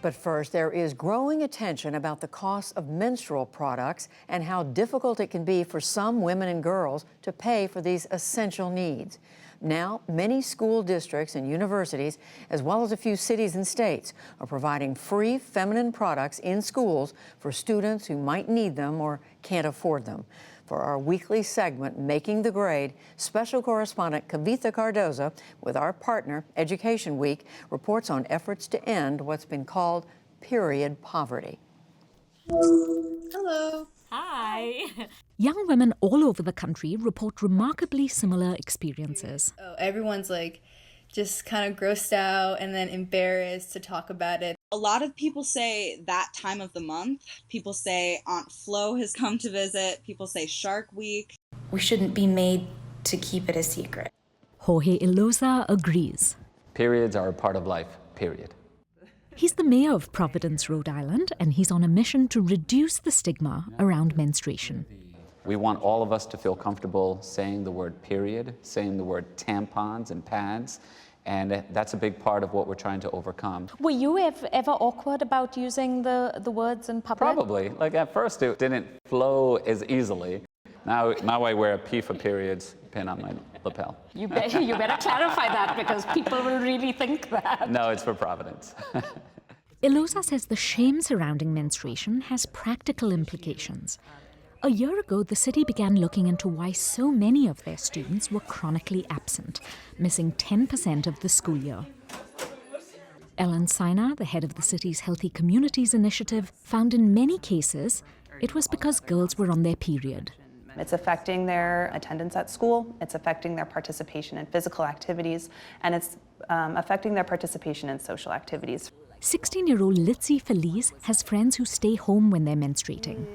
But first, there is growing attention about the cost of menstrual products and how difficult it can be for some women and girls to pay for these essential needs. Now, many school districts and universities, as well as a few cities and states, are providing free feminine products in schools for students who might need them or can't afford them. For our weekly segment, Making the Grade, special correspondent Kavitha Cardoza, with our partner, Education Week, reports on efforts to end what's been called period poverty. Hello. Hi. Young women all over the country report remarkably similar experiences. Oh, everyone's like just kind of grossed out and then embarrassed to talk about it. A lot of people say that time of the month. People say Aunt Flo has come to visit. People say Shark Week. We shouldn't be made to keep it a secret. Jorge Iloza agrees. Periods are a part of life, period. He's the mayor of Providence, Rhode Island, and he's on a mission to reduce the stigma around menstruation. We want all of us to feel comfortable saying the word period, saying the word tampons and pads, and that's a big part of what we're trying to overcome. Were you ever awkward about using the words in public? Probably. Like at first it didn't flow as easily. Now I wear a P for periods pin on my lapel. You better clarify that because people will really think that. No, it's for Providence. Iloza says the shame surrounding menstruation has practical implications. A year ago, the city began looking into why so many of their students were chronically absent, missing 10% of the school year. Ellen Sina, the head of the city's Healthy Communities Initiative, found in many cases it was because girls were on their period. It's affecting their attendance at school, it's affecting their participation in physical activities, and it's affecting their participation in social activities. 16-year-old Litzy Feliz has friends who stay home when they're menstruating.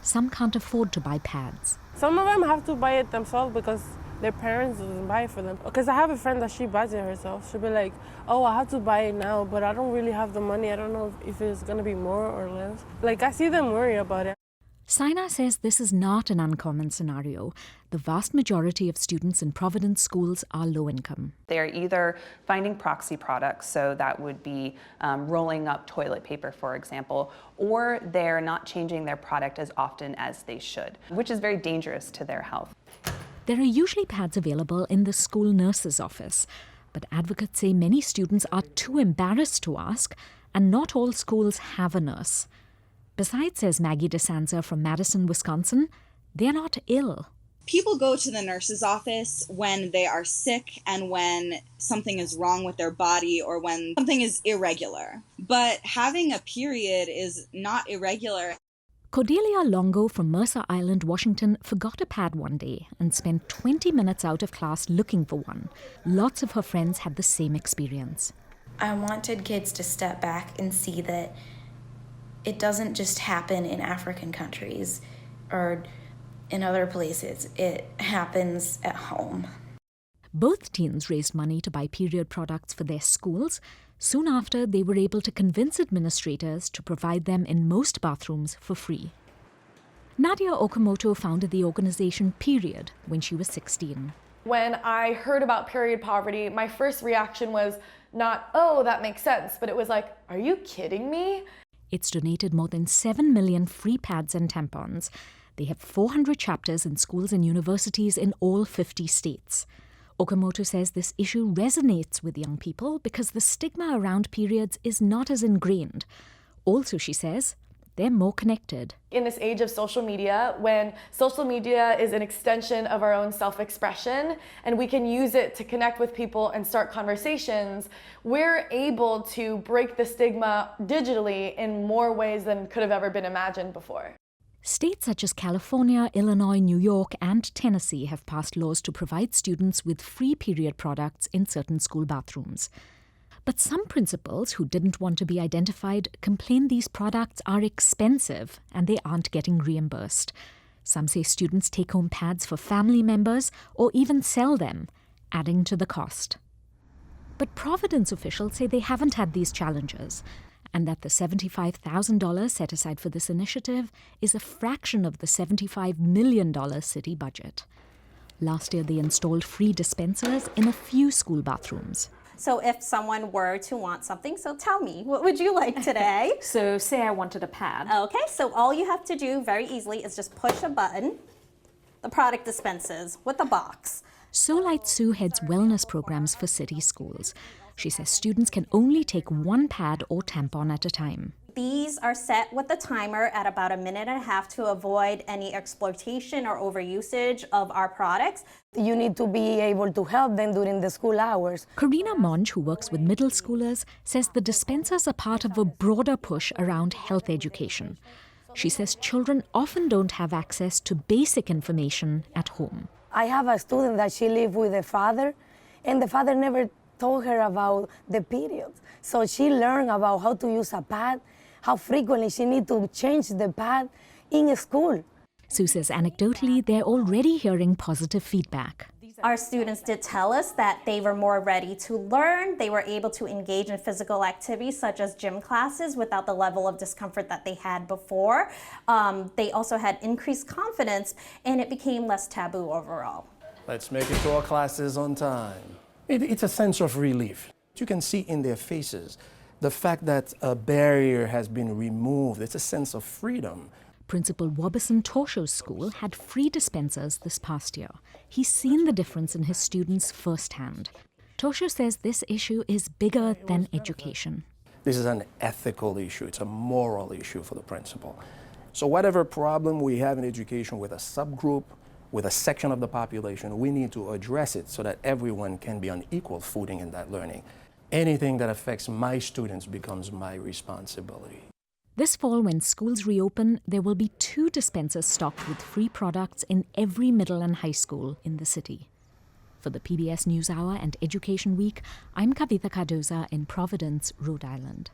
Some can't afford to buy pads. Some of them have to buy it themselves because their parents doesn't buy it for them. Because I have a friend that she buys it herself. She'll be like, oh, I have to buy it now, but I don't really have the money. I don't know if it's going to be more or less. Like, I see them worry about it. Sina says this is not an uncommon scenario. The vast majority of students in Providence schools are low income. They're either finding proxy products, so that would be rolling up toilet paper, for example, or they're not changing their product as often as they should, which is very dangerous to their health. There are usually pads available in the school nurse's office, but advocates say many students are too embarrassed to ask, and not all schools have a nurse. Besides, says Maggie DeSanza from Madison, Wisconsin, they're not ill. People go to the nurse's office when they are sick and when something is wrong with their body or when something is irregular. But having a period is not irregular. Cordelia Longo from Mercer Island, Washington, forgot a pad one day and spent 20 minutes out of class looking for one. Lots of her friends had the same experience. I wanted kids to step back and see that it doesn't just happen in African countries or in other places. It happens at home. Both teens raised money to buy period products for their schools. Soon after, they were able to convince administrators to provide them in most bathrooms for free. Nadia Okamoto founded the organization Period when she was 16. When I heard about period poverty, my first reaction was not, oh, that makes sense, but it was like, are you kidding me? It's donated more than 7 million free pads and tampons. They have 400 chapters in schools and universities in all 50 states. Okamoto says this issue resonates with young people because the stigma around periods is not as ingrained. Also, she says, they're more connected. In this age of social media, when social media is an extension of our own self-expression and we can use it to connect with people and start conversations, we're able to break the stigma digitally in more ways than could have ever been imagined before. States such as California, Illinois, New York, and Tennessee have passed laws to provide students with free period products in certain school bathrooms. But some principals who didn't want to be identified complain these products are expensive and they aren't getting reimbursed. Some say students take home pads for family members or even sell them, adding to the cost. But Providence officials say they haven't had these challenges and that the $75,000 set aside for this initiative is a fraction of the $75 million city budget. Last year, they installed free dispensers in a few school bathrooms. So if someone were to want something, so tell me, what would you like today? So say I wanted a pad. Okay, so all you have to do very easily is just push a button. The product dispenses with a box. Solight Sue heads wellness programs for city schools. She says students can only take one pad or tampon at a time. These are set with a timer at about 1.5 minutes to avoid any exploitation or overusage of our products. You need to be able to help them during the school hours. Karina Monge, who works with middle schoolers, says the dispensers are part of a broader push around health education. She says children often don't have access to basic information at home. I have a student that she lived with the father, and the father never told her about the period. So she learned about how to use a pad, how frequently she needs to change the pad in school. Sue says anecdotally, they're already hearing positive feedback. Our students did tell us that they were more ready to learn. They were able to engage in physical activities such as gym classes without the level of discomfort that they had before. They also had increased confidence, and it became less taboo overall. Let's make it to our classes on time. It's a sense of relief. You can see in their faces the fact that a barrier has been removed. It's a sense of freedom. Principal Wobbeson Torsho's school had free dispensers this past year. He's seen the difference in his students firsthand. Torsho says this issue is bigger than education. This is an ethical issue. It's a moral issue for the principal. So whatever problem we have in education with a subgroup, with a section of the population, we need to address it so that everyone can be on equal footing in that learning. Anything that affects my students becomes my responsibility. This fall, when schools reopen, there will be 2 dispensers stocked with free products in every middle and high school in the city. For the PBS NewsHour and Education Week, I'm Kavitha Cardoza in Providence, Rhode Island.